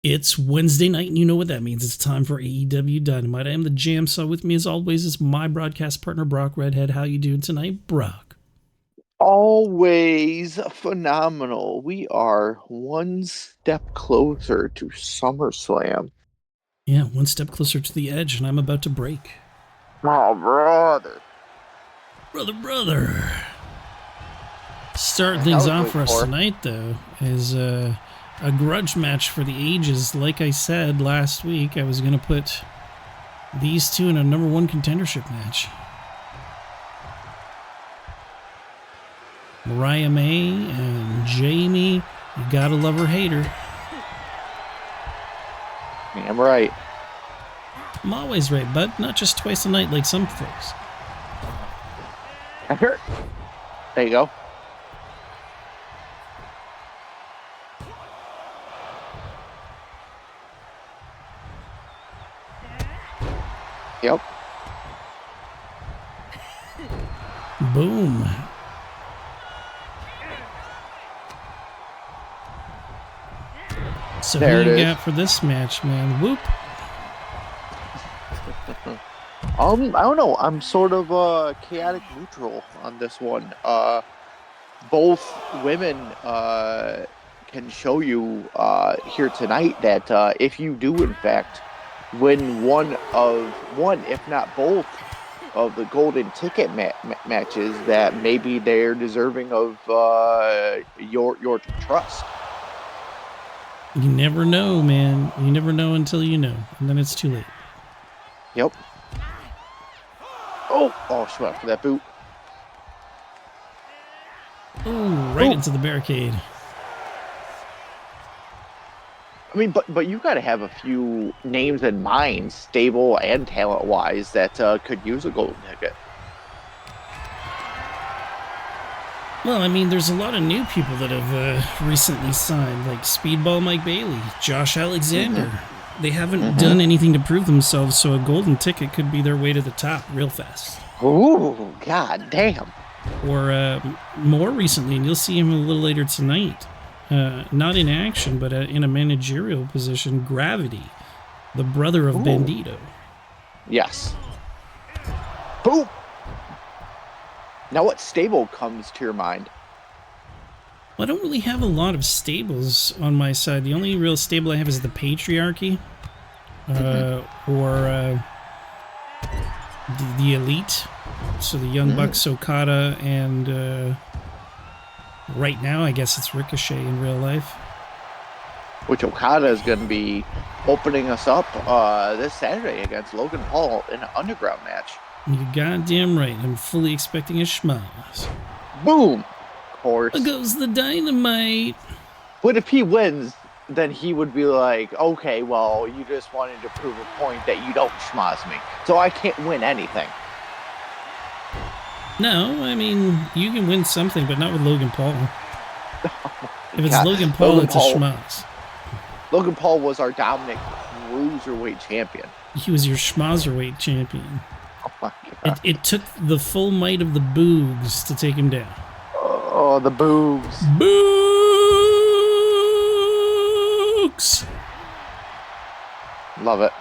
It's Wednesday night, and you know what that means. It's time for AEW Dynamite. I am the JamSaw. With me, as always, is my broadcast partner, Brock Redhead. How you doing tonight, Brock? Always phenomenal. We are one step closer to SummerSlam. Yeah, one step closer to the edge, and I'm about to break. Oh, brother. Brother. Starting I things was off waiting for us for. tonight, though, is a grudge match for the ages. Like I said last week, I was going to put these two in a number one contendership match. Mariah May and Jamie. You gotta love her Hayter. I'm right. I'm always right, bud. Not just twice a night like some folks. There you go. Yep. Boom. So There who it you is. got for this match, man? Whoop. I don't know. I'm sort of chaotic neutral on this one. Both women can show you here tonight that if you do in fact win one, if not both, of the golden ticket matches, that maybe they're deserving of your trust. You never know, man. You never know until you know, and then it's too late. Yep. Oh, she went for that boot. Oh, right into the barricade. I mean, but you got to have a few names in mind, stable and talent wise, that could use a golden ticket. Well, I mean, there's a lot of new people that have recently signed, like Speedball Mike Bailey, Josh Alexander. Mm-hmm. They haven't done anything to prove themselves, so a golden ticket could be their way to the top real fast. Ooh, god damn. Or more recently, and you'll see him a little later tonight, not in action, but in a managerial position, Gravity, the brother of Bandido. Yes. Boom. Now, what stable comes to your mind? Well, I don't really have a lot of stables on my side. The only real stable I have is the Patriarchy, or the Elite. So the Young Bucks, Okada, and right now, I guess it's Ricochet in real life. Which Okada is going to be opening us up this Saturday against Logan Paul in an underground match. You're goddamn right. I'm fully expecting a schmoz. Boom! Of course. There goes the dynamite. But if he wins, then he would be like, okay, well, you just wanted to prove a point that you don't schmoz me. So I can't win anything. No, I mean, you can win something, but not with Logan Paul. If it's Logan Paul, it's a schmoz. Logan Paul was our dominant cruiserweight champion. He was your schmozerweight champion. Oh my god. It took the full might of the Boogs to take him down. Oh, the Boogs. Boogs! Love it.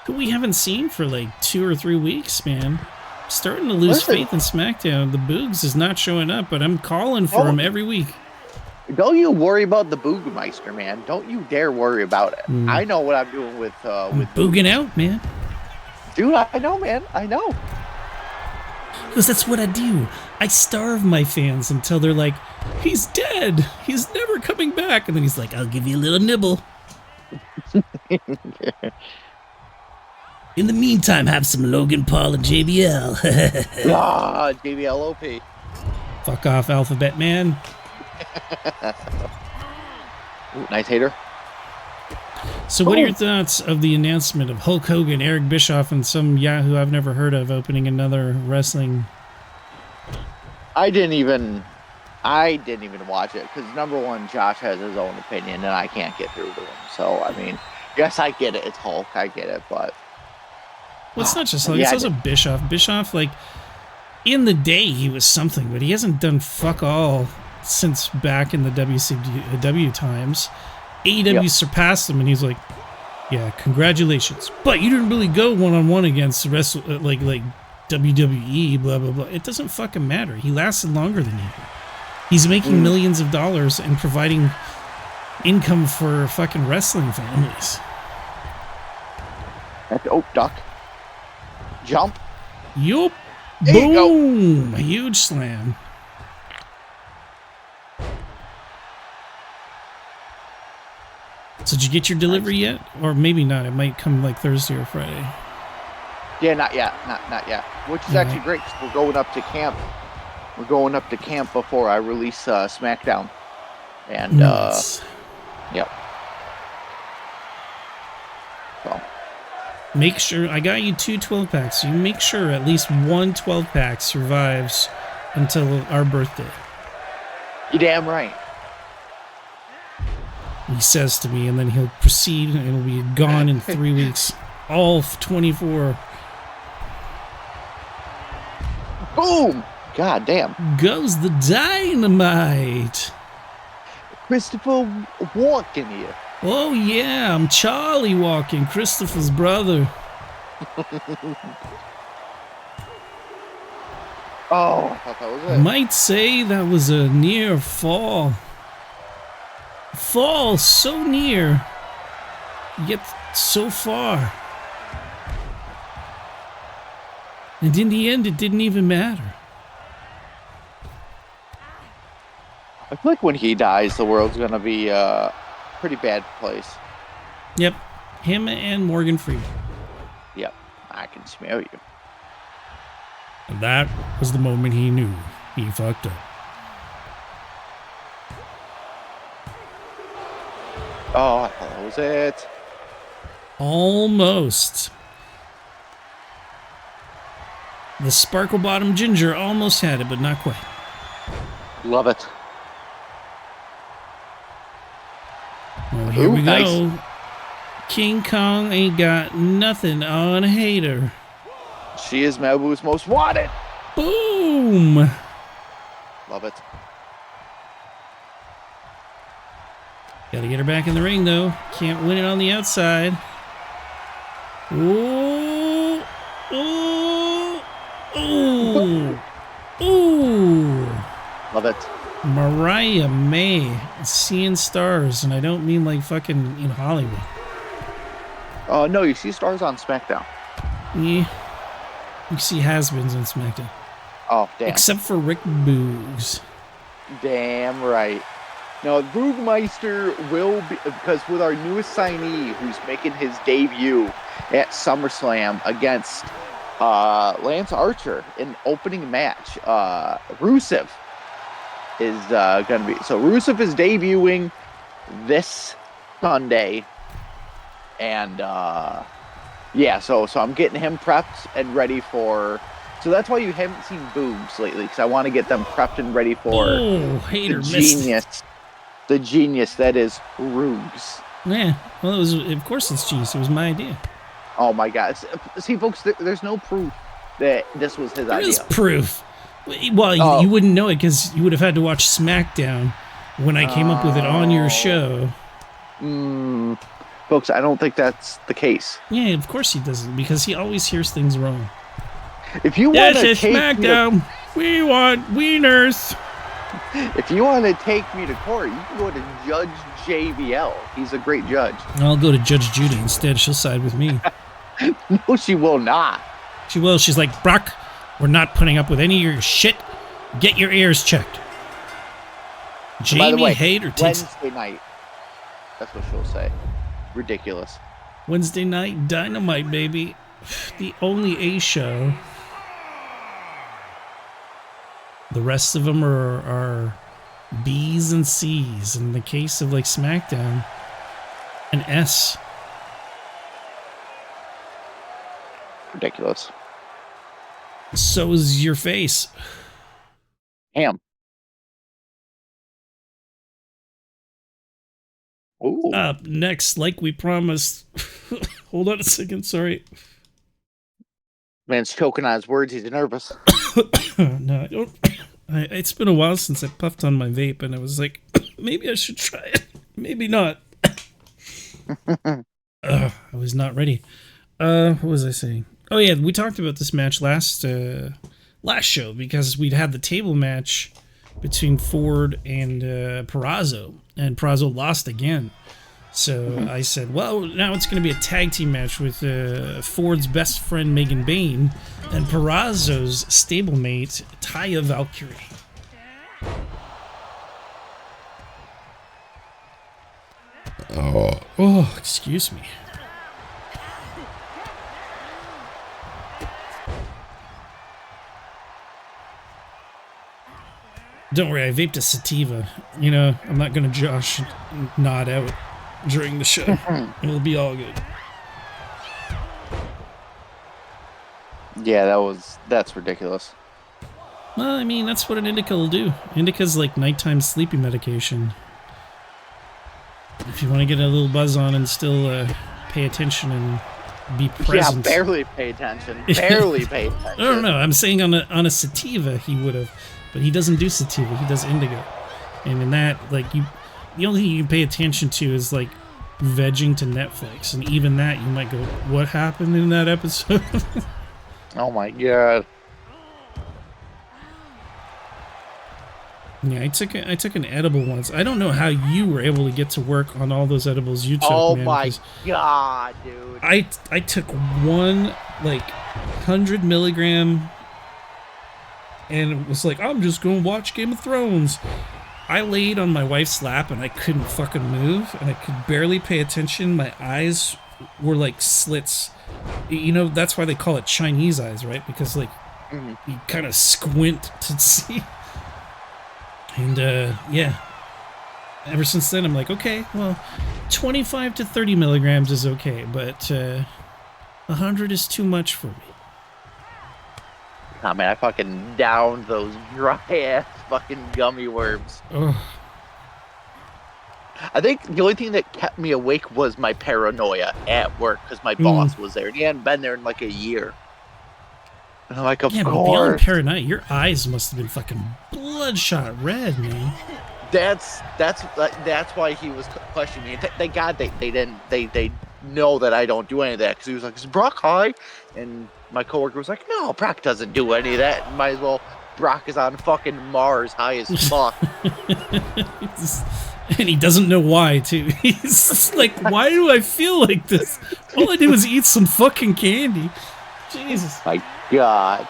Who we haven't seen for like 2 or 3 weeks, man. Starting to lose faith in SmackDown. The Boogs is not showing up, but I'm calling for him every week. Don't you worry about the Boogmeister, man. Don't you dare worry about it. I know what I'm doing with booging out, man. Dude, I know, man. I know. Because that's what I do. I starve my fans until they're like, he's dead. He's never coming back. And then he's like, I'll give you a little nibble. In the meantime, have some Logan Paul and JBL. JBL OP. Fuck off, Alphabet Man. Ooh, nice Hayter. So what are your thoughts of the announcement of Hulk Hogan, Eric Bischoff, and some Yahoo I've never heard of opening another wrestling? I didn't even watch it because, number one, Josh has his own opinion and I can't get through to him. So, I mean, yes, I get it. It's Hulk. I get it, but... Well, it's not just Hulk. It's also Bischoff. Bischoff, like, in the day, he was something, but he hasn't done fuck all since back in the WCW times. AEW surpassed him, and he's like, "Yeah, congratulations, but you didn't really go one-on-one against the rest, like WWE, blah blah blah." It doesn't fucking matter. He lasted longer than you. He's making millions of dollars and providing income for fucking wrestling families. Oh, duck. Jump. Yup. There you go. Boom. A huge slam. So did you get your delivery yet? Or maybe not. It might come like Thursday or Friday. Yeah, not yet. Not yet. Which is actually great because we're going up to camp. We're going up to camp before I release SmackDown. And, nice. Yep. So. Make sure, I got you 2 12-packs, so you make sure at least one 12-pack survives until our birthday. You damn right. He says to me, and then he'll proceed, and it'll be gone in 3 weeks. All 24. Boom! God damn. Goes the dynamite. Christopher Walken here. Oh yeah, I'm Charlie Walken, Christopher's brother. Oh, I thought that was it. Might say that was a near fall. Fall so near, yet so far. And in the end, it didn't even matter. I feel like when he dies, the world's gonna be a pretty bad place. Yep, him and Morgan Freeman. Yep, I can smell you. And that was the moment he knew he fucked up. Oh, I thought that was it. Almost. The Sparkle Bottom Ginger almost had it, but not quite. Love it. Well, here we go. Nice. King Kong ain't got nothing on Hayter. She is Malibu's most wanted. Boom! Love it. Gotta get her back in the ring, though. Can't win it on the outside. Ooh! Ooh! Ooh! Ooh! Love it. Mariah May, seeing stars, and I don't mean like fucking in Hollywood. No, you see stars on SmackDown. Yeah. You see has-beens on SmackDown. Oh, damn. Except for Rick Boogs. Damn right. Now, Boogmeister will be, because with our newest signee who's making his debut at SummerSlam against Lance Archer in opening match, Rusev is going to be. So Rusev is debuting this Sunday. And yeah, so I'm getting him prepped and ready for. So that's why you haven't seen boobs lately, because I want to get them prepped and ready for Hayter the genius that is Roogs. Yeah, well, it was, of course it's genius. It was my idea. Oh my God! See, folks, there's no proof that this was his idea. There is proof. Well, you wouldn't know it because you would have had to watch SmackDown when I came up with it on your show. Folks, I don't think that's the case. Yeah, of course he doesn't, because he always hears things wrong. If you want to take SmackDown, we want wieners. If you want to take me to court, you can go to Judge JBL. He's a great judge. I'll go to Judge Judy instead. She'll side with me. No, she will not. She will. She's like, Brock, we're not putting up with any of your shit. Get your ears checked. Jamie By the way, Hayter takes Wednesday night. That's what she'll say. Ridiculous. Wednesday night Dynamite, baby. The only A show. The rest of them are B's and C's. In the case of like SmackDown, an S. Ridiculous. So is your face. Ham. Ooh. Up next, like we promised. Hold on a second, sorry. Man's choking on his words. He's nervous. No, I don't. It's been a while since I puffed on my vape, and I was like, maybe I should try it. Maybe not. I was not ready. What was I saying? Oh yeah, we talked about this match last show because we'd had the table match between Ford and Purrazzo, and Purrazzo lost again. So I said, well, now it's going to be a tag team match with Ford's best friend Megan Bayne and Purrazzo's stablemate Taya Valkyrie. Oh, excuse me. Don't worry, I vaped a sativa. You know, I'm not going to Josh nod out during the show. It'll be all good. Yeah, that's ridiculous. Well, I mean, that's what an indica will do. Indica's like nighttime sleeping medication. If you want to get a little buzz on and still pay attention and be present. Yeah, barely pay attention. Barely pay attention. I don't know. I'm saying on a sativa he would have, but he doesn't do sativa. He does indigo. And in that, like, the only thing you can pay attention to is like vegging to Netflix, and even that you might go, "What happened in that episode?" Oh my god. Yeah, I took an edible once. I don't know how you were able to get to work on all those edibles you took. Oh man, my god, dude. I took one like 100 milligram, and it was like, I'm just gonna watch Game of Thrones. I laid on my wife's lap and I couldn't fucking move, and I could barely pay attention. My eyes were like slits. You know, that's why they call it Chinese eyes, right? Because like you kind of squint to see. And yeah, ever since then I'm like, okay, well, 25 to 30 milligrams is okay, but 100 is too much for me. Nah, man, I fucking downed those dry ass fucking gummy worms. Ugh. I think the only thing that kept me awake was my paranoia at work because my boss was there and he hadn't been there in like a year. And I'm like, of yeah, course. But beyond paranoia, your eyes must have been fucking bloodshot red, man. That's why he was questioning me. Thank God they know that I don't do any of that, because he was like, is Brock high? And my coworker was like, no, Brock doesn't do any of that. Might as well. Brock is on fucking Mars, high as fuck. And he doesn't know why, too. He's just like, why do I feel like this? All I did was eat some fucking candy. Jesus. My God.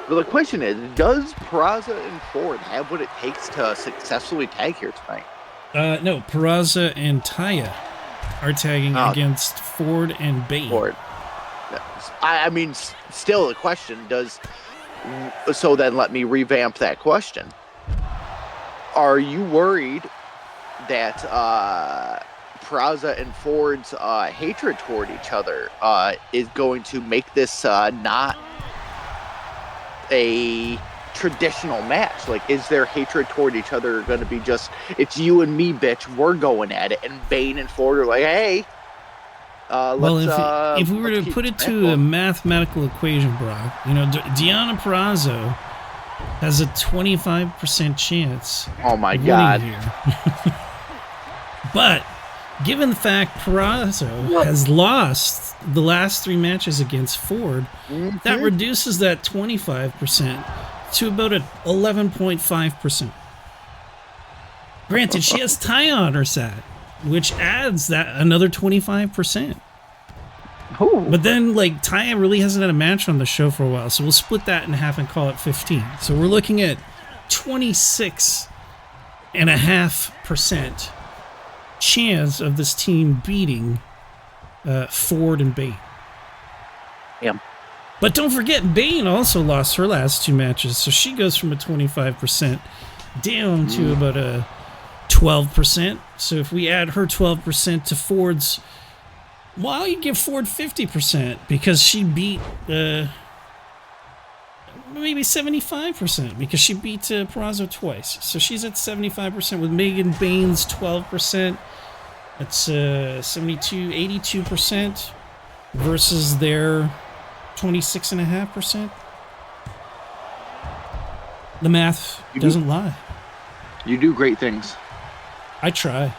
But the question is, does Purrazzo and Ford have what it takes to successfully tag here tonight? No, Purrazzo and Taya are tagging against Ford and Bayne. Ford. I mean, still the question, so then let me revamp that question. Are you worried that Purrazzo and Ford's hatred toward each other is going to make this not a traditional match? Like, is their hatred toward each other going to be just, it's you and me, bitch, we're going at it, and Bayne and Ford are like, hey, if we were to put it to a mathematical equation, Brock, you know, Deonna Purrazzo has a 25% chance. Oh my God. Here. But given the fact Purrazzo has lost the last 3 matches against Ford, that reduces that 25% to about a 11.5%. Granted, she has Taya on her side, which adds that another 25%. Ooh. But then, like, Taya really hasn't had a match on the show for a while, so we'll split that in half and call it 15. So we're looking at 26.5% chance of this team beating Ford and Bayne. Yeah. But don't forget, Bayne also lost her last 2 matches, so she goes from a 25% down to about a 12%. So if we add her 12% to Ford's, well, you give Ford 50% because she beat maybe 75% because she beat Purrazzo twice. So she's at 75% with Megan Bayne's 12%. That's 82% versus their 26.5%. The math doesn't lie. You do great things. I try.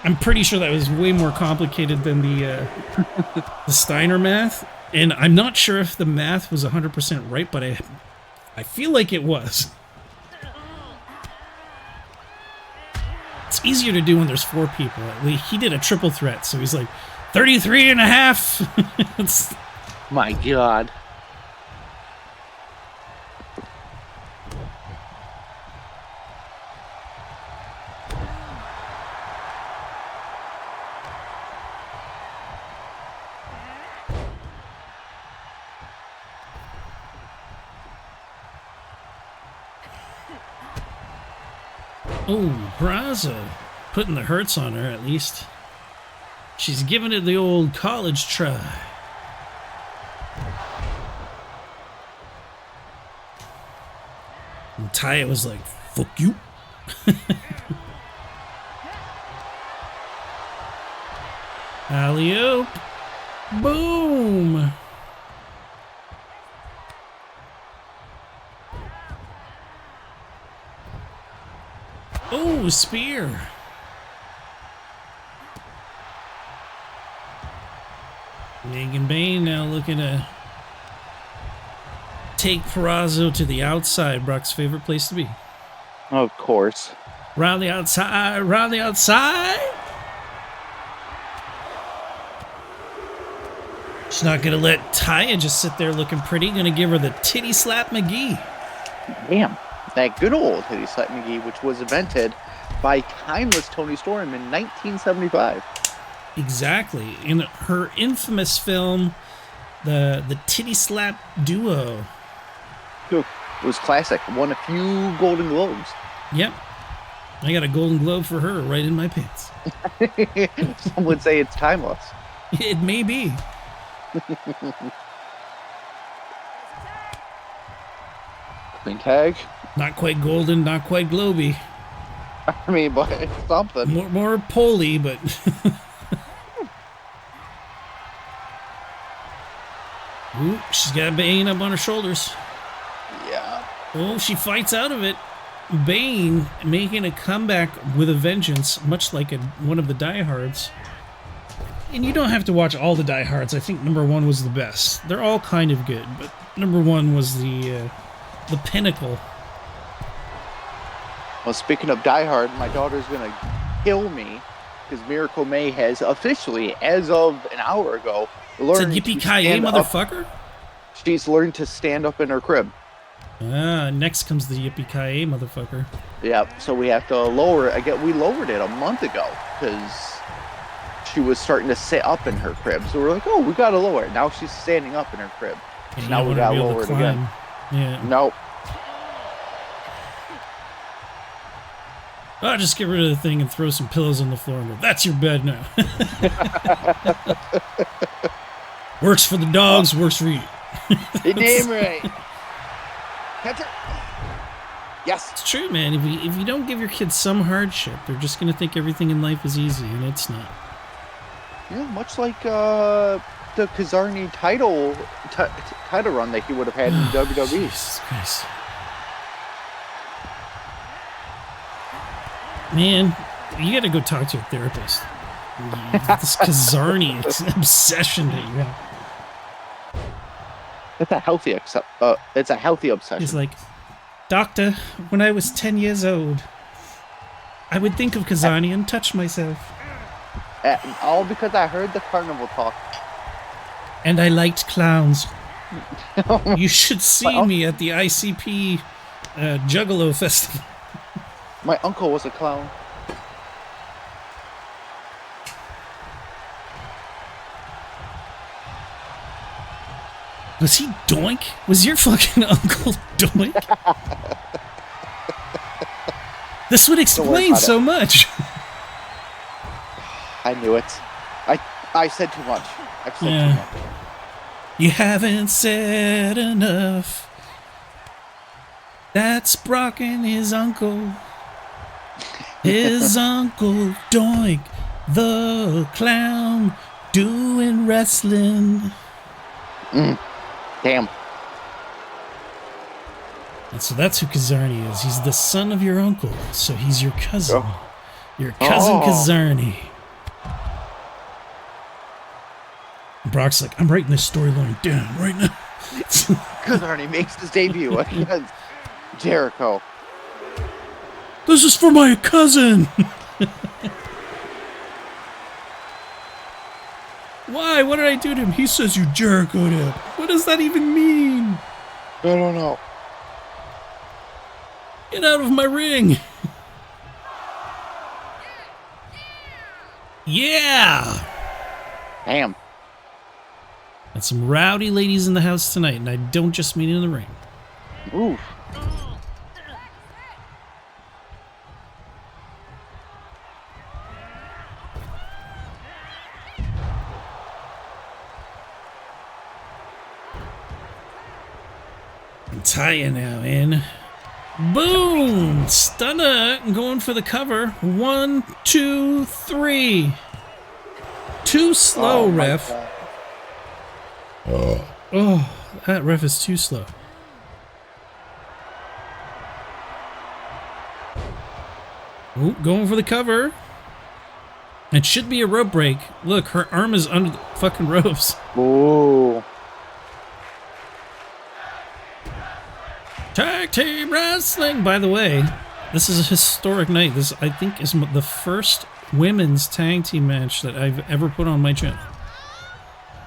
I'm pretty sure that was way more complicated than the Steiner math, and I'm not sure if the math was 100% right, but I feel like it was. It's easier to do when there's 4 people. He did a triple threat, so he's like 33.5. It's... My God. Oh, Purrazzo. Putting the hurts on her, at least. She's giving it the old college try. And Taya was like, fuck you. Alley-oop. Boom. Oh, spear. Megan Bayne now looking to take Purrazzo to the outside. Brock's favorite place to be. Of course. Round the outside, round the outside. She's not going to let Taya just sit there looking pretty. Going to give her the titty slap McGee. Damn. That good old titty slap McGee, which was invented by timeless Tony Storm in 1975. Exactly. In her infamous film, the Titty Slap Duo. It was classic. Won a few Golden Globes. Yep. I got a Golden Globe for her right in my pants. Some would say it's timeless. It may be. Clean tag. Not quite golden, not quite globy. I mean, but it's something. More poly, but... Ooh, she's got Bayne up on her shoulders. Yeah. Oh, she fights out of it. Bayne making a comeback with a vengeance, much like one of the diehards. And you don't have to watch all the diehards. I think number 1 was the best. They're all kind of good, but number 1 was the pinnacle. Well, speaking of Die Hard, my daughter's gonna kill me because Miracle May has officially, as of an hour ago, learned to yippee-ki-yay, motherfucker? She's learned to stand up in her crib. Next comes the yippee-ki-yay, motherfucker. Yeah, so we have to lower it. We lowered it a month ago because she was starting to sit up in her crib. So we're like, oh, we gotta lower it. Now she's standing up in her crib. So now we gotta lower it again. Yeah. Nope. Oh, just get rid of the thing and throw some pillows on the floor and go, that's your bed now. Works for the dogs, works for you. You're damn right. Catch her. Yes. It's true, man. If you don't give your kids some hardship, they're just going to think everything in life is easy, and it's not. Yeah, much like the Kazarni title run that he would have had in WWE. Jesus Christ. Man, you got to go talk to a therapist. This Kazarni obsession that you have. It's a healthy obsession. He's like, Doctor, when I was 10 years old, I would think of Kazarni and touch myself. All because I heard the carnival talk. And I liked clowns. You should see me at the ICP Juggalo Festival. My uncle was a clown. Was he Doink? Was your fucking uncle Doink? This would explain so much. I knew it. I said too much. I said too much. You haven't said enough. That's Brock and his uncle. His uncle Doink, the clown. Doing wrestling. Damn. And so that's who Kazarni is. He's the son of your uncle, so he's your cousin. Your cousin Kazarni. Brock's like, I'm writing this storyline down right now. Kazarni makes his debut against Jericho. This is for my cousin. Why? What did I do to him? He says you Jericho'd him. What does that even mean? I don't know. Get out of my ring. Yeah. Damn. Got some rowdy ladies in the house tonight, and I don't just mean in the ring. Ooh. Taya now in. Boom! Stunner going for the cover. 1, 2, 3. Too slow, ref. Oh, that ref is too slow. Ooh, going for the cover. It should be a rope break. Look, her arm is under the fucking ropes. Ooh. Tag team wrestling. By the way, this is a historic night. This, I think, is the first women's tag team match that I've ever put on my channel.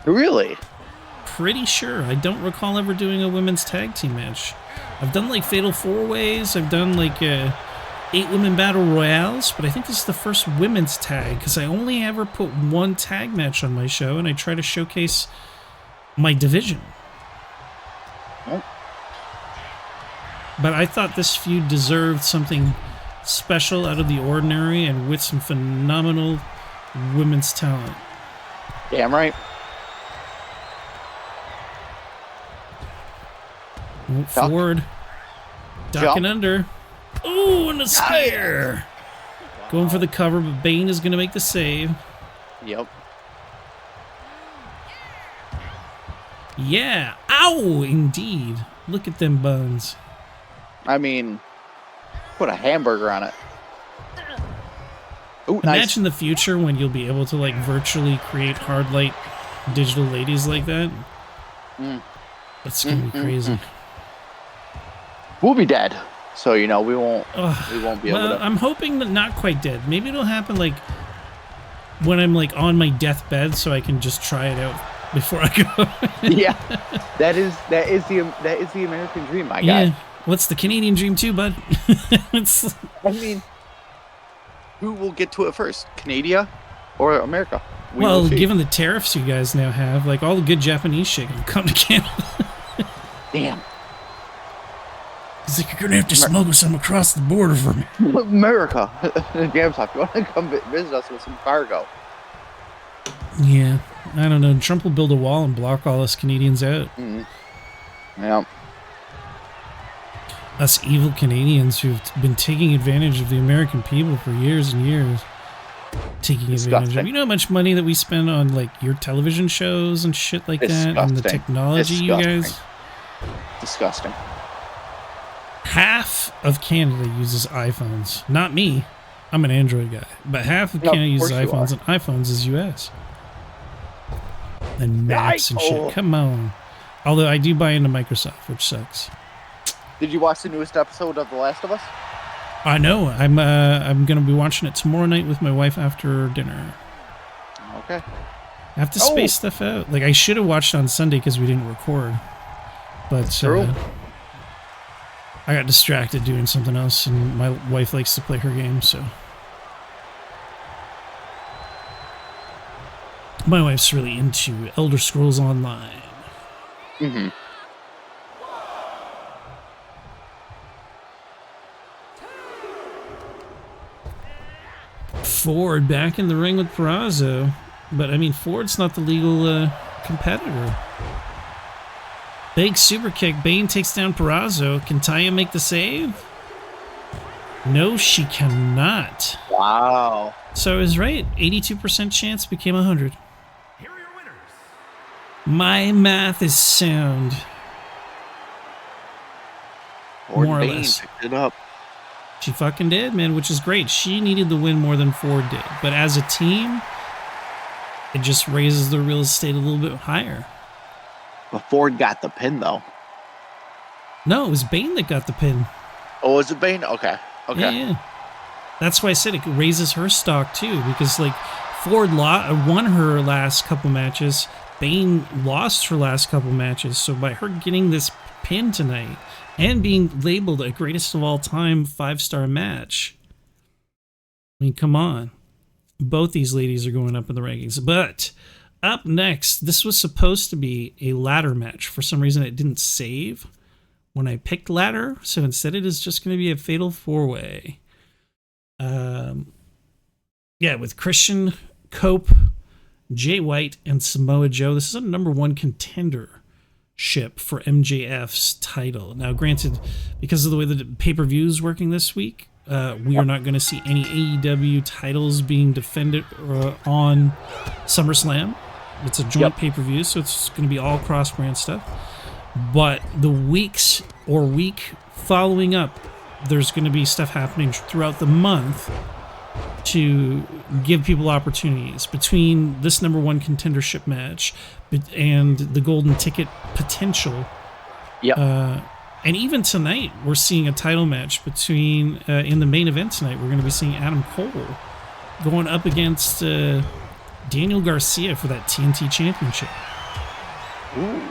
Really? Pretty sure. I don't recall ever doing a women's tag team match. I've done like Fatal 4-Ways. I've done like 8-women battle royales, but I think this is the first women's tag because I only ever put one tag match on my show, and I try to showcase my division. Oh. But I thought this feud deserved something special, out of the ordinary, and with some phenomenal women's talent. Damn right. Forward. Ducking under. Ooh, and a spear. Going for the cover, but Bayne is going to make the save. Yep. Yeah. Ow, indeed. Look at them buns. I mean, put a hamburger on it. Ooh, Imagine nice. the future when you'll be able to like virtually create hard light digital ladies like that. That's going to be crazy. We'll be dead. So, you know, we won't be able to. I'm hoping that not quite dead. Maybe it'll happen like when I'm like on my deathbed, so I can just try it out before I go. Yeah, that is the American dream, my guy. What's the Canadian dream too, bud? I mean, who will get to it first, Canada or America? Well, given the tariffs you guys now have, like all the good Japanese shit can come to Canada. Damn. He's like, you're gonna have to smuggle some across the border for me. America, JamSaw, you want to come visit us with some cargo? Yeah, I don't know. Trump will build a wall and block all us Canadians out. Yeah. Us evil Canadians who've been taking advantage of the American people for years and years. Taking advantage of. You know how much money that we spend on like your television shows and shit like that, and the technology you guys. Disgusting. Half of Canada uses iPhones. Not me. I'm an Android guy. But half of Canada uses iPhones, and iPhones is US. And Macs and shit. Come on. Although I do buy into Microsoft, which sucks. Did you watch the newest episode of The Last of Us? I know. I'm gonna be watching it tomorrow night with my wife after dinner. Okay. I have to space stuff out. Like I should have watched on Sunday because we didn't record. But I got distracted doing something else, and my wife likes to play her game, so. My wife's really into Elder Scrolls Online. Ford back in the ring with Purrazzo, but I mean Ford's not the legal competitor. Big super kick. Bayne takes down Purrazzo. Can Taya make the save? No, she cannot. Wow. So I was right. 82% chance became 100. My math is sound. Or More or Bayne less. picked it up. She fucking did, man, which is great. She needed the win more than Ford did. But as a team, it just raises the real estate a little bit higher. But Ford got the pin, though. No, it was Bayne that got the pin. Oh, was it Bayne? Okay. Yeah. That's why I said it raises her stock, too, because, like, Ford won her last couple matches. Bayne lost her last couple matches. So by her getting this pin tonight and being labeled a greatest of all time 5-star match, I mean, come on. Both these ladies are going up in the rankings. But up next, this was supposed to be a ladder match. For some reason, it didn't save when I picked ladder. So instead, it is just going to be a fatal 4-way. Yeah, with Christian, Cope, Jay White, and Samoa Joe. This is a #1 contendership for MJF's title. Now, granted, because of the way the pay-per-view is working this week, we are not going to see any AEW titles being defended on SummerSlam. It's a joint pay-per-view, so it's going to be all cross-brand stuff. But the week following up, there's going to be stuff happening throughout the month to give people opportunities between this #1 contendership match and the golden ticket potential. And even tonight, we're seeing a title match between, in the main event tonight, we're going to be seeing Adam Cole going up against Daniel Garcia for that TNT Championship. Ooh.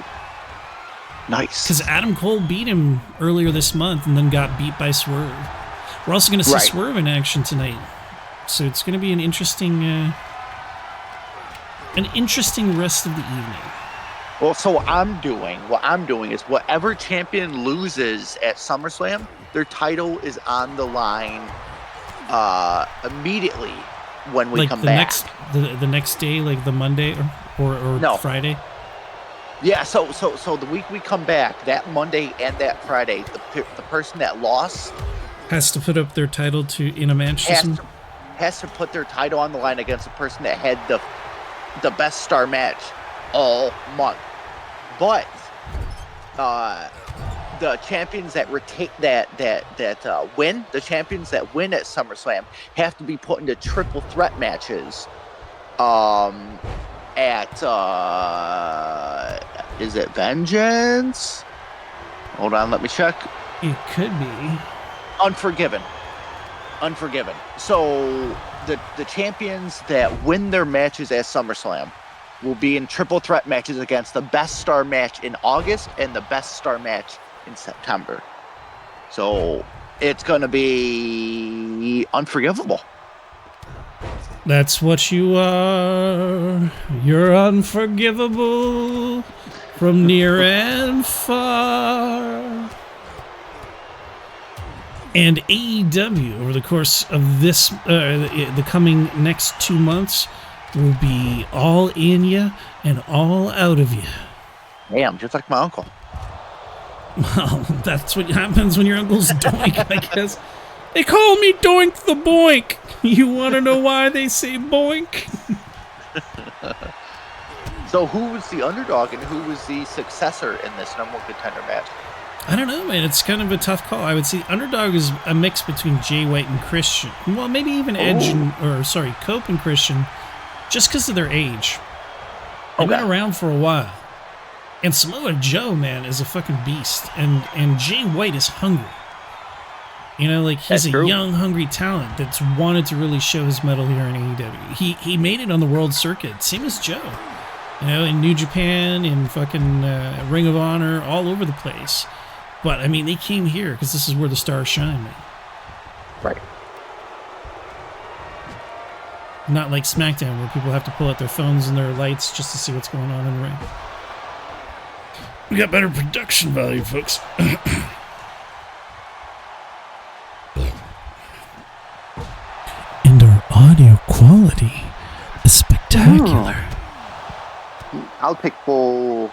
Nice. Because Adam Cole beat him earlier this month and then got beat by Swerve. We're also going to see Swerve in action tonight. So it's going to be an interesting rest of the evening. Well, so what I'm doing is whatever champion loses at SummerSlam, their title is on the line immediately when we come back. The next day, like the Monday or no. Friday? Yeah, so the week we come back, that Monday and that Friday, the person that lost has to put up their title in a match. Has to put their title on the line against the person that had the best star match all month. But the champions that win, the champions that win at SummerSlam have to be put into triple threat matches. Is it Vengeance? Hold on, let me check. It could be Unforgiven. So the champions that win their matches at SummerSlam will be in triple threat matches against the best star match in August and the best star match in September. So it's going to be unforgivable. That's what you are. You're unforgivable from near and far. And AEW, over the course of this, the coming next 2 months, will be all in you and all out of you. Damn, just like my uncle. Well, that's what happens when your uncle's Doink, I guess. They call me Doink the Boink. You want to know why they say Boink? So who was the underdog and who was the successor in this #1 contender match? I don't know, man. It's kind of a tough call. I would say underdog is a mix between Jay White and Christian. Well, maybe even Cope and Christian, just because of their age. They've been around for a while. And Samoa Joe, man, is a fucking beast. And Jay White is hungry. You know, like he's a young, hungry talent that's wanted to really show his mettle here in AEW. He made it on the world circuit, same as Joe. You know, in New Japan, in fucking Ring of Honor, all over the place. But, I mean, they came here because this is where the stars shine, man. Right. Not like SmackDown, where people have to pull out their phones and their lights just to see what's going on in the ring. We got better production value, folks. And our audio quality is spectacular. I'll take full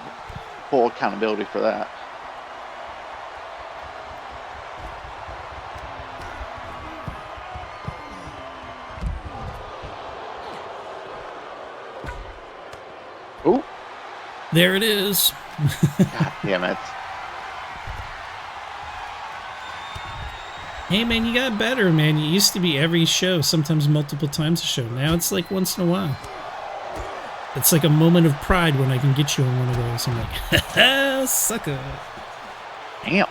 accountability for that. Ooh. There it is. God damn it. Hey, man, you got better, man. You used to be every show, sometimes multiple times a show. Now it's like once in a while. It's like a moment of pride when I can get you on one of those. I'm like, ha, sucker. Damn.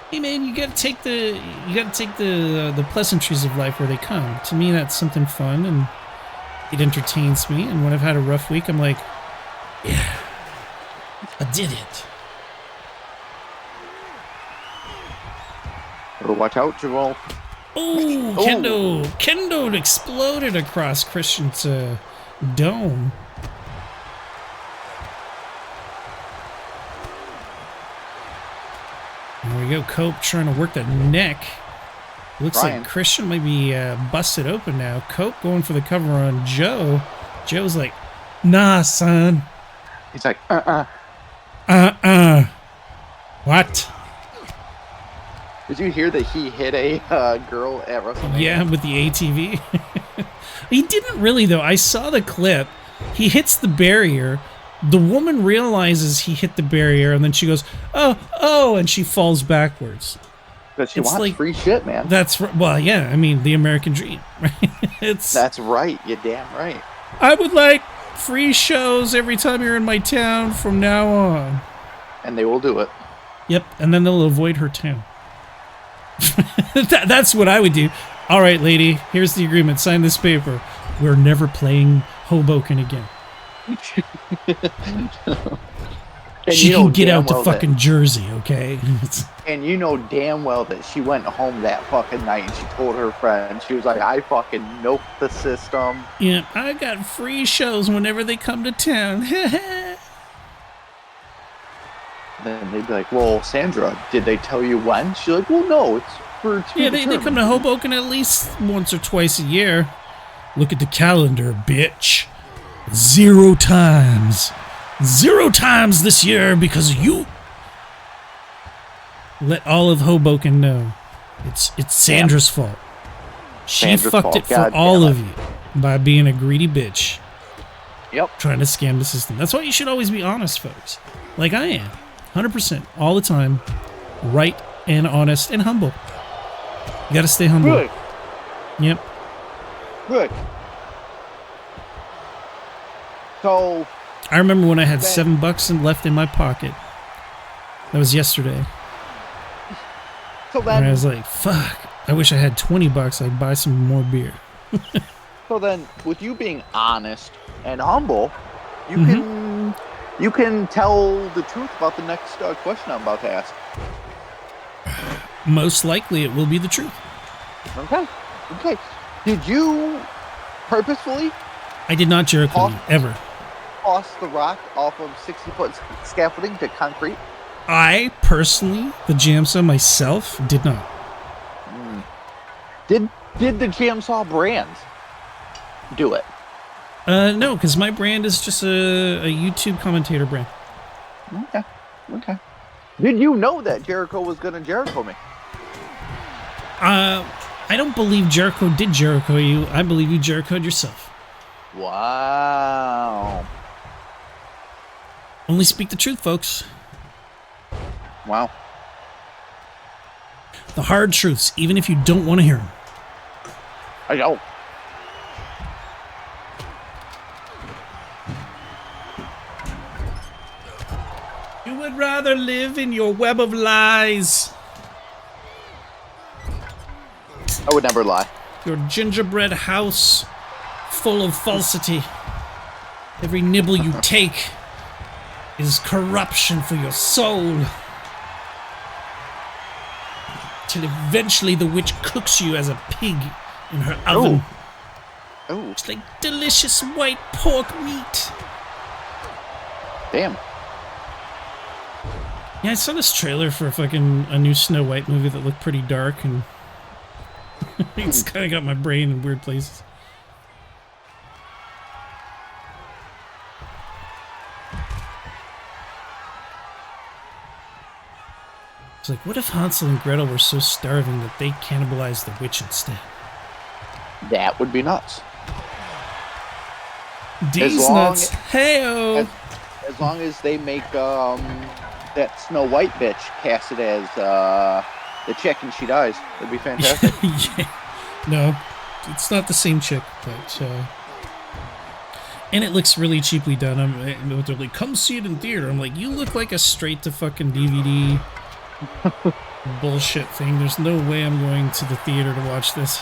Hey, man, you gotta take the pleasantries of life where they come. To me, that's something fun, and it entertains me. And when I've had a rough week, I'm like, yeah, I did it. Better watch out, Jamal. Oh, Kendo exploded across Christian's dome. There we go. Cope trying to work the neck. Looks like Christian might be busted open now. Cope going for the cover on Joe. Joe's like, nah, son. He's like, What? Did you hear that he hit a girl at WrestleMania? Yeah, with the ATV. He didn't really, though. I saw the clip. He hits the barrier. The woman realizes he hit the barrier, and then she goes, oh, and she falls backwards. Because she wants like, free shit, man. Well, yeah, I mean, the American dream, right? That's right. You're damn right. I would like free shows every time you're in my town from now on. And they will do it. Yep, and then they'll avoid her town. That's what I would do. All right, lady, here's the agreement. Sign this paper. We're never playing Hoboken again. She can get out to fucking Jersey, okay? And you know damn well that she went home that fucking night and she told her friend, she was like, I fucking milked the system. Yeah, I got free shows whenever they come to town. Then they'd be like, well, Sandra, did they tell you when? She's like, well, no, it's for Yeah, they come to Hoboken at least once or twice a year. Look at the calendar, bitch. 0 times. 0 times this year because you. Let all of Hoboken know. It's Sandra's fault. She fucked it for all of you by being a greedy bitch. Yep. Trying to scam the system. That's why you should always be honest, folks. Like I am. 100%. All the time. Right and honest and humble. You gotta stay humble. Good. Yep. Good. So... I remember when I had $7 left in my pocket. That was yesterday. So then... And I was like, fuck. I wish I had $20. I'd buy some more beer. So then, with you being honest and humble, you can tell the truth about the next question I'm about to ask. Most likely it will be the truth. Okay. Did you purposefully... I did not Jericho you, ever. Toss the rock off of 60-foot scaffolding to concrete? I personally, the JamSaw myself, did not. Did the JamSaw brand do it? No, because my brand is just a YouTube commentator brand. Okay. Did you know that Jericho was going to Jericho me? I don't believe Jericho did Jericho you. I believe you Jericho'd yourself. Wow. Only speak the truth, folks. Wow. The hard truths, even if you don't want to hear them. I know. You would rather live in your web of lies. I would never lie. Your gingerbread house full of falsity. Every nibble you take is corruption for your soul. Till eventually the witch cooks you as a pig in her oven. Oh. It's like delicious white pork meat. Damn. Yeah, I saw this trailer for a new Snow White movie that looked pretty dark, and it's kind of got my brain in weird places. It's like, what if Hansel and Gretel were so starving that they cannibalized the witch instead? That would be nuts. D's long nuts. Heyo. as long as they make that Snow White bitch cast it as the chick and she dies, it'd be fantastic. Yeah. No, it's not the same chick, but and it looks really cheaply done. They're like, come see it in theater. I'm like, you look like a straight to fucking DVD bullshit thing. There's no way I'm going to the theater to watch this.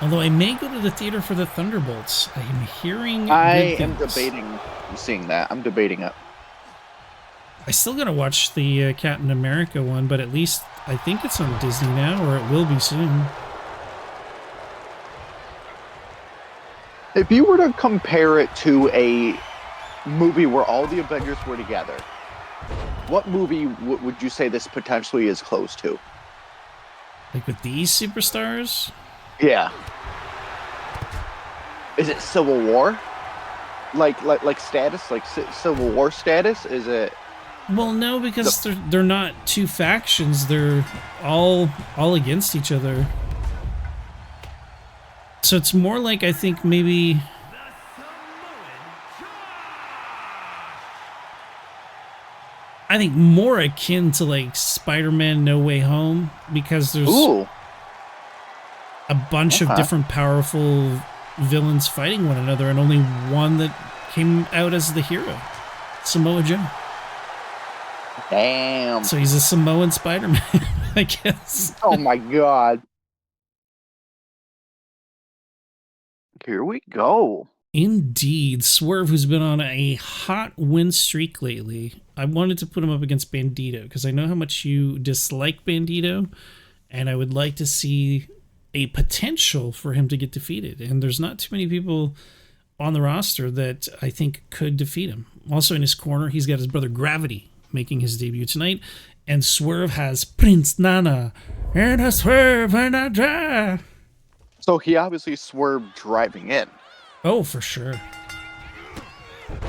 Although I may go to the theater for the Thunderbolts. I am hearing. I am debating seeing that. I'm debating it. I still gotta watch the Captain America one, but at least I think it's on Disney now, or it will be soon. If you were to compare it to a movie where all the Avengers were together, what movie would you say this potentially is close to? Like with these superstars? Yeah. Is it Civil War? Like status? Like Civil War status? Is it? Well, no, because they're not two factions. They're all against each other. So it's more like, I think maybe. I think more akin to like Spider-Man No Way Home, because there's a bunch of different powerful villains fighting one another, and only one that came out as the hero, Samoa Joe. Damn. So he's a Samoan Spider-Man, I guess. Oh my god. Here we go. Indeed. Swerve, who's been on a hot win streak lately. I wanted to put him up against Bandido because I know how much you dislike Bandido, and I would like to see a potential for him to get defeated. And there's not too many people on the roster that I think could defeat him. Also in his corner, he's got his brother Gravity making his debut tonight, and Swerve has Prince Nana, and I swerve and I drive. So he obviously swerved driving in. Oh, for sure.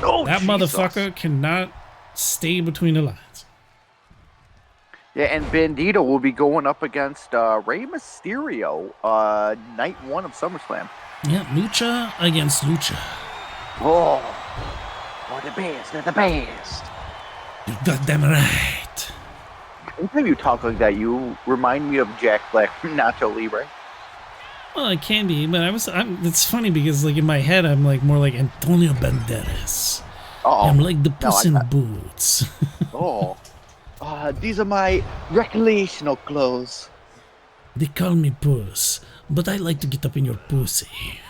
Oh, that Jesus. motherfucker cannot stay between the lines. Yeah, and Bandido will be going up against Rey Mysterio, night one of SummerSlam. Yeah, Lucha against Lucha. Oh, the best, they're the best. You got them right. Anytime you talk like that, you remind me of Jack Black from Nacho Libre. Well, it can be, but it's funny because, like, in my head, I'm like more like Antonio Banderas. I'm like the Puss in Boots. These are my recreational clothes. They call me Puss, but I like to get up in your pussy.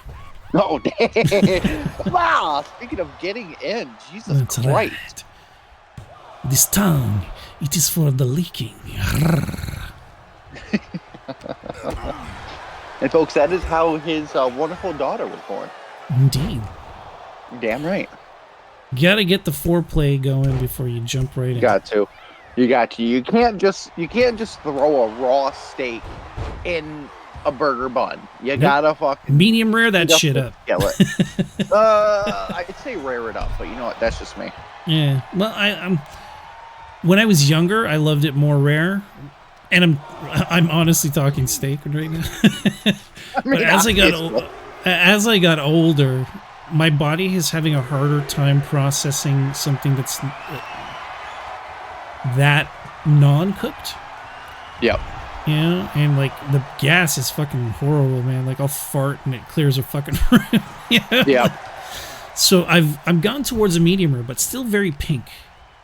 Oh, damn. Wow, speaking of getting in, Jesus That's Christ. Right. This tongue, it is for the leaking. And folks, that is how his wonderful daughter was born. Indeed. Damn right. You gotta get the foreplay going before you jump right in. You got to. You can't just throw a raw steak in a burger bun. You gotta fucking medium rare that shit up. I'd say rare it up, but you know what? That's just me. Yeah. Well, I'm when I was younger, I loved it more rare. And I'm honestly talking steak right now. But as I got older, my body is having a harder time processing something that's that non-cooked. Yep. Yeah, and like the gas is fucking horrible, man. Like I'll fart and it clears a fucking room. Yep. So I've gone towards a medium rare, but still very pink.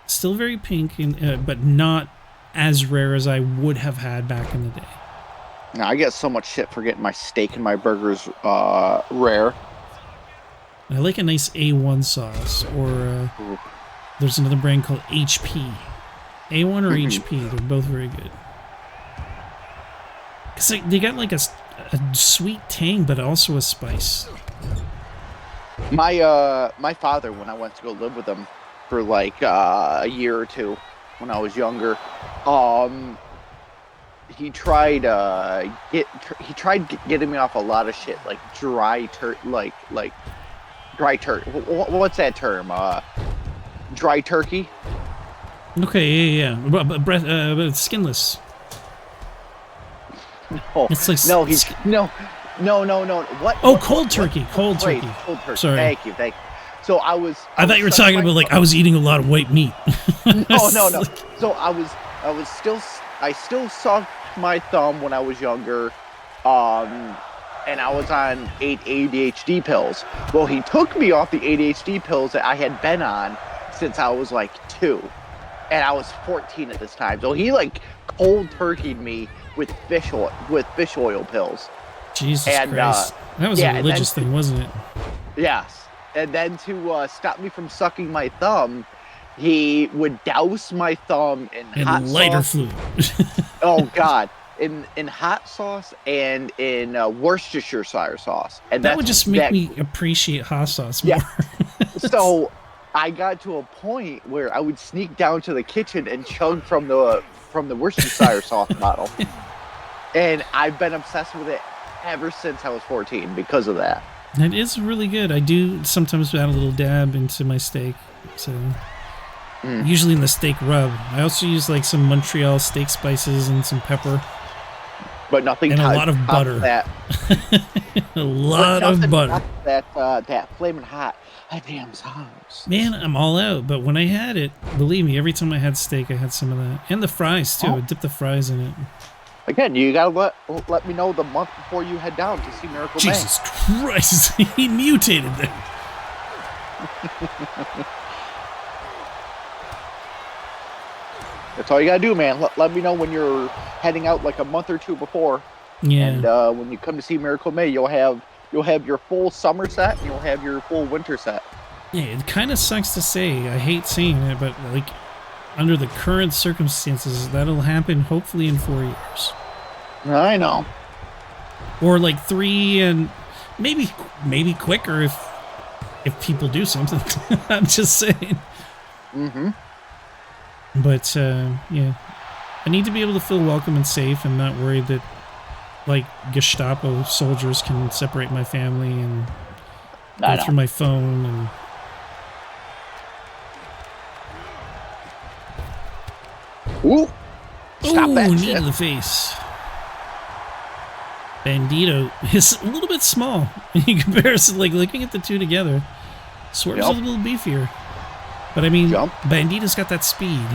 Still very pink, and but not as rare as I would have had back in the day. Now, I get so much shit for getting my steak and my burgers rare. I like a nice A1 sauce, or there's another brand called HP. A1 or HP, they're both very good. Cause they got like a sweet tang, but also a spice. My father, when I went to go live with him for like a year or two, when I was younger, he tried getting me off a lot of shit, like dry turkey. What's that term? Dry turkey. Okay, yeah. But skinless. No, it's like No. What? Oh, cold turkey. Cold Great, turkey. cold turkey. Sorry. Thank you. So I thought you were talking about like I was eating a lot of white meat. Oh no. So I still sucked my thumb when I was younger, and I was on 8 ADHD pills. Well, he took me off the ADHD pills that I had been on since I was like 2, and I was 14 at this time. So he like cold turkeyed me with fish oil pills. Jesus Christ, that was a religious thing, wasn't it? Yes. And then to stop me from sucking my thumb, he would douse my thumb in hot lighter sauce. fluid. Oh God, in hot sauce and in Worcestershire sauce. And that would just make me appreciate hot sauce more. Yeah. So I got to a point where I would sneak down to the kitchen and chug from the Worcestershire sauce bottle, and I've been obsessed with it ever since I was 14 because of that. It is really good. I do sometimes add a little dab into my steak, so usually in the steak rub. I also use like some Montreal steak spices and some pepper, but nothing and a lot of butter. A lot of butter. That flaming hot damn sauce. Man, I'm all out. But when I had it, believe me, every time I had steak, I had some of that, and the fries too. I dip the fries in it. Again, you gotta let me know the month before you head down to see Miracle Man. Jesus Christ, he mutated then. That's all you gotta do, man. Let me know when you're heading out like a month or 2 before. Yeah. And when you come to see Miracle May, you'll have your full summer set and you'll have your full winter set. Yeah, it kind of sucks to say. I hate saying it, but like under the current circumstances, that'll happen hopefully in 4 years. I know. Or like 3, and maybe quicker if people do something. I'm just saying. Mm-hmm. But yeah, I need to be able to feel welcome and safe, and not worried that like Gestapo soldiers can separate my family and go through my phone and. Ooh! Stop that knee shit. to the face. Bandido is a little bit small in comparison. Like looking at the two together, Swerve's a little beefier. But I mean, Bandido's got that speed.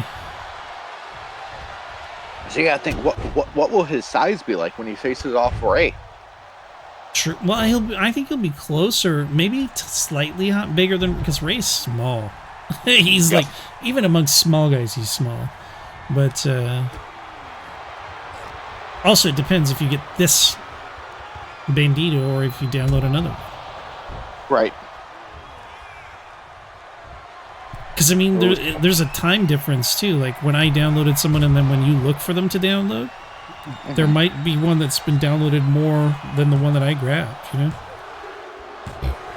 So you gotta think, what will his size be like when he faces off Ray? True. Well, I think he'll be closer, maybe slightly bigger than, because Ray's small. He's like, even amongst small guys, he's small. But also, it depends if you get this Bandido or if you download another one. Right. Because, I mean, there's a time difference, too. Like, when I downloaded someone and then when you look for them to download, there might be one that's been downloaded more than the one that I grabbed, you know?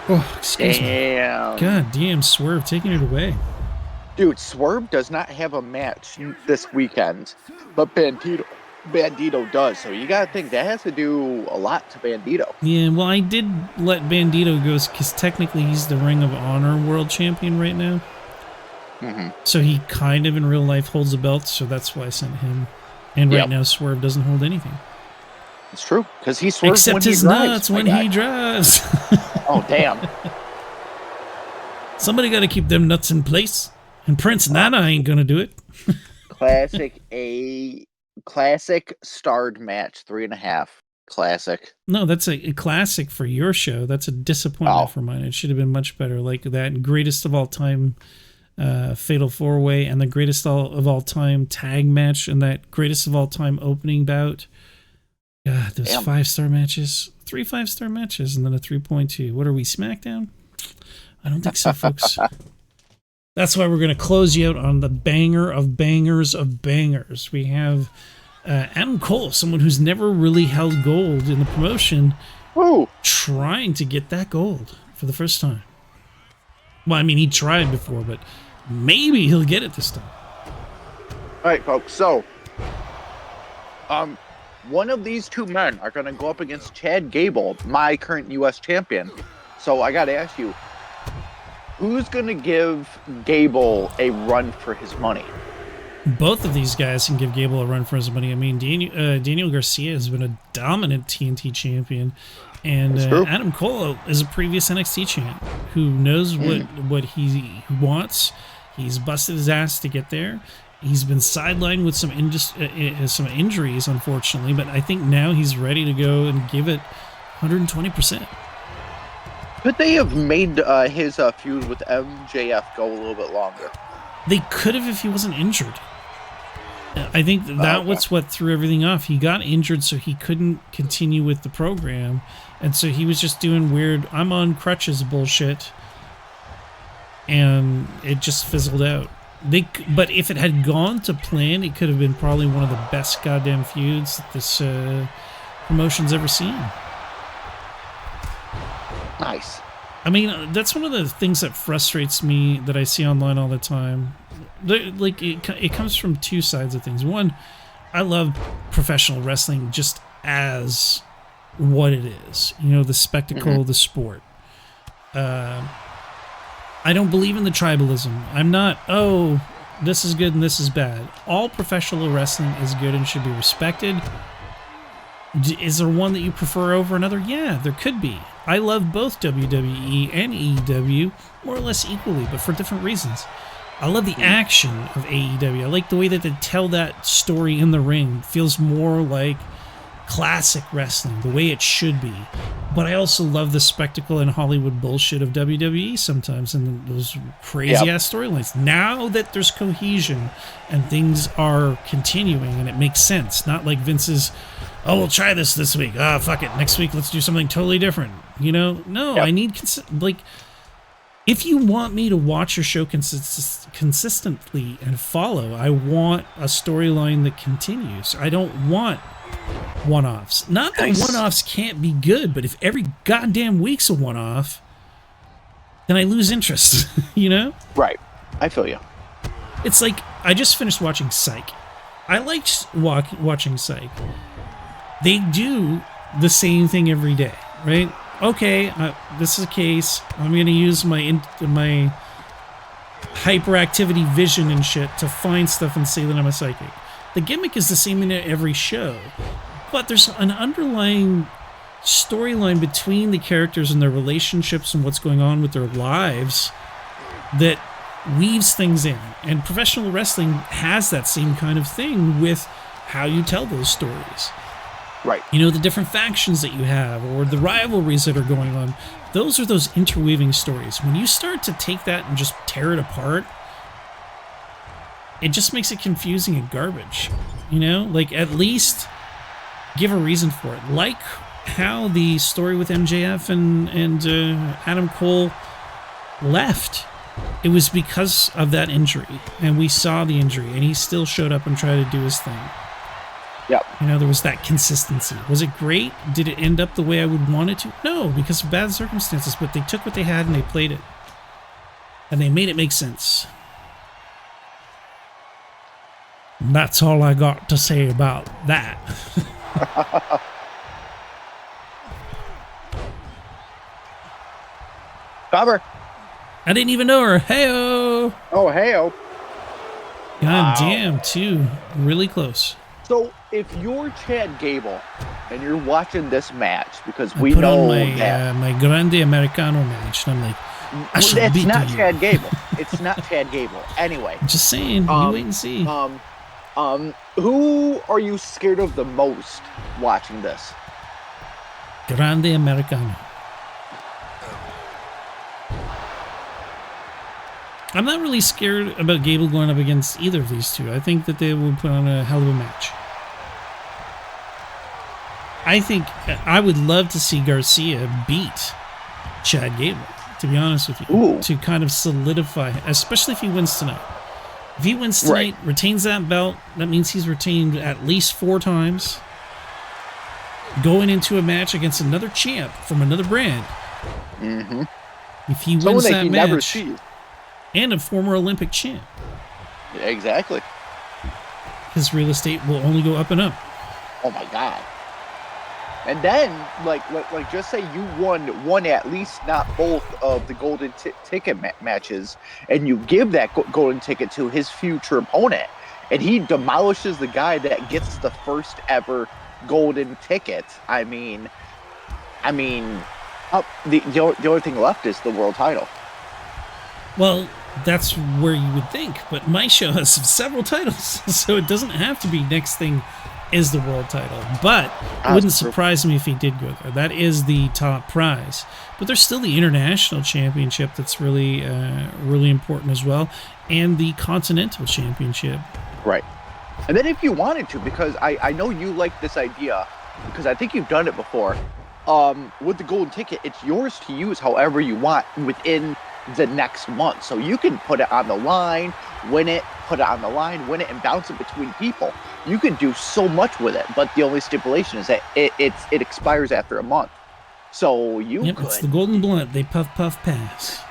Oh, excuse me. God damn, Swerve taking it away. Dude, Swerve does not have a match this weekend, but Bandido does. So you gotta think that has to do a lot to Bandido. Yeah, well, I did let Bandido go because technically he's the Ring of Honor World Champion right now. So he kind of in real life holds a belt, so that's why I sent him. And right now, Swerve doesn't hold anything. It's true, because he swerves except his nuts when he drives. Oh, damn. Somebody got to keep them nuts in place. And Prince Nana ain't going to do it. Classic starred match, 3.5. Classic. No, that's a classic for your show. That's a disappointment for mine. It should have been much better. Like that greatest of all time Fatal 4-Way and the greatest of all time tag match and that greatest of all time opening bout. God, those 5-star matches. 3 5-star matches and then a 3.2. What are we, SmackDown? I don't think so, folks. That's why we're going to close you out on the banger of bangers of bangers. We have Adam Cole, someone who's never really held gold in the promotion, trying to get that gold for the first time. Well, I mean, he tried before, but maybe he'll get it this time. All right, folks. So, one of these two men are going to go up against Chad Gable, my current U.S. champion. So I got to ask you, who's going to give Gable a run for his money? both of these guys can give Gable a run for his money. I mean, Daniel Garcia has been a dominant TNT champion, and Adam Cole is a previous NXT champ who knows what he wants. He's busted his ass to get there. He's been sidelined with some injuries, unfortunately, but I think now he's ready to go and give it 120%. Could they have made his feud with MJF go a little bit longer? They could have if he wasn't injured. I think that was what threw everything off. He got injured, so he couldn't continue with the program, and so he was just doing weird, I'm on crutches bullshit, and it just fizzled out. But if it had gone to plan, it could have been probably one of the best goddamn feuds that this promotion's ever seen. Nice. I mean, that's one of the things that frustrates me that I see online all the time. Like, it comes from two sides of things. One, I love professional wrestling just as what it is. You know, the spectacle, the sport. I don't believe in the tribalism. I'm not, oh, this is good and this is bad. All professional wrestling is good and should be respected. Is there one that you prefer over another? Yeah, there could be. I love both WWE and AEW more or less equally, but for different reasons. I love the action of AEW. I like the way that they tell that story in the ring. It feels more like classic wrestling, the way it should be. But I also love the spectacle and Hollywood bullshit of WWE sometimes, and those crazy-ass storylines. Now that there's cohesion and things are continuing and it makes sense, not like Vince's, oh, we'll try this week. Ah, fuck it. Next week, let's do something totally different. You know? No, I need... if you want me to watch your show consistently and follow, I want a storyline that continues. I don't want one-offs. Not that one-offs can't be good, but if every goddamn week's a one-off, then I lose interest, you know? Right. I feel you. It's like, I just finished watching Psych. I liked watching Psych. They do the same thing every day, right? Okay, this is a case. I'm going to use my hyperactivity vision and shit to find stuff and say that I'm a psychic. The gimmick is the same in every show, but there's an underlying storyline between the characters and their relationships and what's going on with their lives that weaves things in. And professional wrestling has that same kind of thing with how you tell those stories. Right. You know, the different factions that you have or the rivalries that are going on. Those are those interweaving stories. When you start to take that and just tear it apart, it just makes it confusing and garbage. You know? Like, at least give a reason for it. Like how the story with MJF and Adam Cole left. It was because of that injury. And we saw the injury. And he still showed up and tried to do his thing. Yep. You know, there was that consistency. Was it great? Did it end up the way I would want it to? No, because of bad circumstances. But they took what they had and they played it. And they made it make sense. And that's all I got to say about that. Cover. I didn't even know her. Hey-oh. Oh, hey-oh. God damn, too. Really close. So, if you're Chad Gable and you're watching this match, because we know that my Grande Americano match, and I'm like, it's not Chad Gable. It's not Chad Gable. Anyway, just saying. You wait and see. Who are you scared of the most watching this? Grande Americano. I'm not really scared about Gable going up against either of these two. I think that they will put on a hell of a match. I think I would love to see Garcia beat Chad Gable, to be honest with you. Ooh. To kind of solidify, especially if he wins tonight. If he wins tonight, retains that belt, that means he's retained at least 4 times. Going into a match against another champ from another brand. Mm-hmm. If he wins that match, never see. And a former Olympic champ. Yeah, exactly. His real estate will only go up and up. Oh my God. And then, like just say you won at least, not both of the golden ticket matches, and you give that golden ticket to his future opponent. and he demolishes the guy that gets the first ever golden ticket. I mean, the only thing left is the world title. Well, that's where you would think, but my show has several titles, so it doesn't have to be next thing is the world title. But it wouldn't surprise me if he did go there. That is the top prize. But there's still the international championship that's really, really important as well, and the continental championship. Right. And then if you wanted to, because I know you like this idea, because I think you've done it before, with the golden ticket, it's yours to use however you want within the next month. So you can put it on the line, win it, put it on the line, win it, and bounce it between people. You can do so much with it, but the only stipulation is that it expires after a month. So you could... It's the golden blunt. They puff, puff, pass.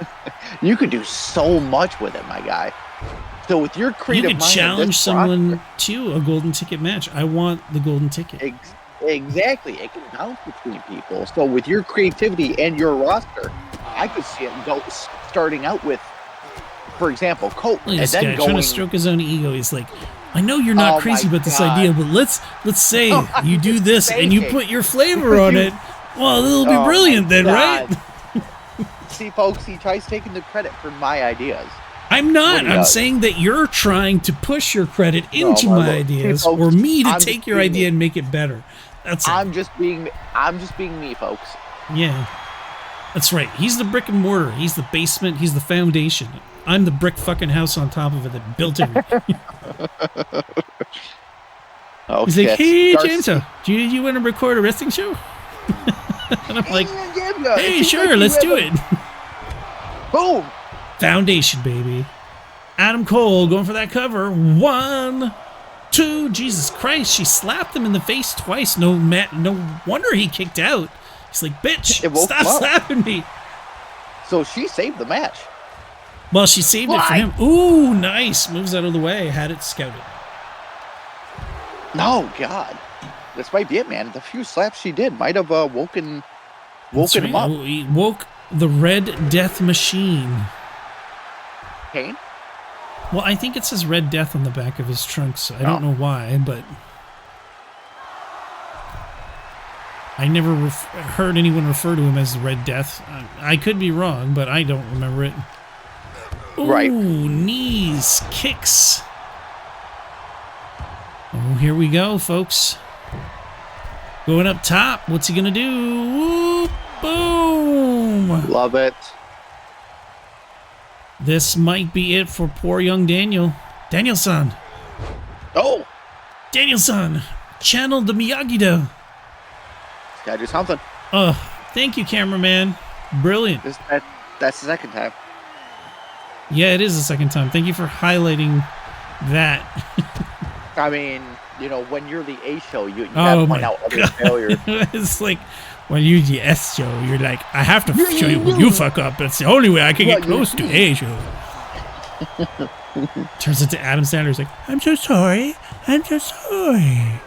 You could do so much with it, my guy. So with your creative mind... You could challenge someone to a golden ticket match. I want the golden ticket. Exactly. It can bounce between people. So with your creativity and your roster, I could see it go starting out with, for example, Colt. Look at this guy trying to stroke his own ego. He's like, I know you're not crazy about this idea, but let's say you do this and you put your flavor on it. Well, it'll be brilliant then, right? See, folks, he tries taking the credit for my ideas. I'm not. I'm saying that you're trying to push your credit into my ideas, or me to take your idea and make it better. That's I'm just being me, folks. Yeah. That's right. He's the brick and mortar. He's the basement. He's the foundation. I'm the brick fucking house on top of it that built everything. Oh, he's like, hey, JamSaw, do you want to record a wrestling show? And I'm like, hey, sure, let's do it. Boom. Foundation, baby. Adam Cole going for that cover. 1, 2. Jesus Christ, she slapped him in the face twice. No wonder he kicked out. He's like, bitch, stop slapping me. So she saved the match. Well, she saved it for him. Ooh, nice. Moves out of the way. Had it scouted. No, God. This might be it, man. The few slaps she did might have woken him up. He woke the Red Death machine. Kane? Well, I think it says Red Death on the back of his trunk, so I don't know why, but... I never heard anyone refer to him as Red Death. I could be wrong, but I don't remember it. Ooh, right. Knees, kicks. Oh, here we go, folks. Going up top. What's he going to do? Whoop, boom. Love it. This might be it for poor young Daniel. Daniel-san. Oh. Daniel-san. Channel the Miyagi-Do. Gotta do something. Oh, thank you, cameraman. Brilliant. That's the second time. Yeah, it is the second time. Thank you for highlighting that. I mean, you know, when you're the A show, you gotta point out other failures. It's like when you're the S show, you're like, I have to show you when you fuck up. That's the only way I can get close to A show. Turns into Adam Sandler's like, I'm so sorry. I'm so sorry.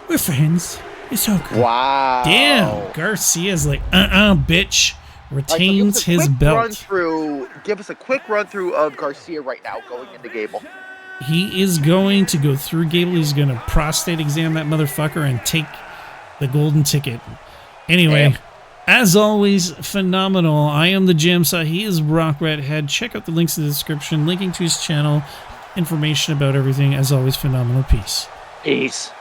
We're friends. It's okay. Wow. Damn. Garcia's like, bitch. Retains his belt. Give us a quick run through of Garcia right now going into Gable. He is going to go through Gable. He's going to prostate exam that motherfucker and take the golden ticket. Anyway, as always, phenomenal. I am the JamSaw. He is Redhead. Check out the links in the description, linking to his channel, information about everything. As always, phenomenal. Peace. Peace.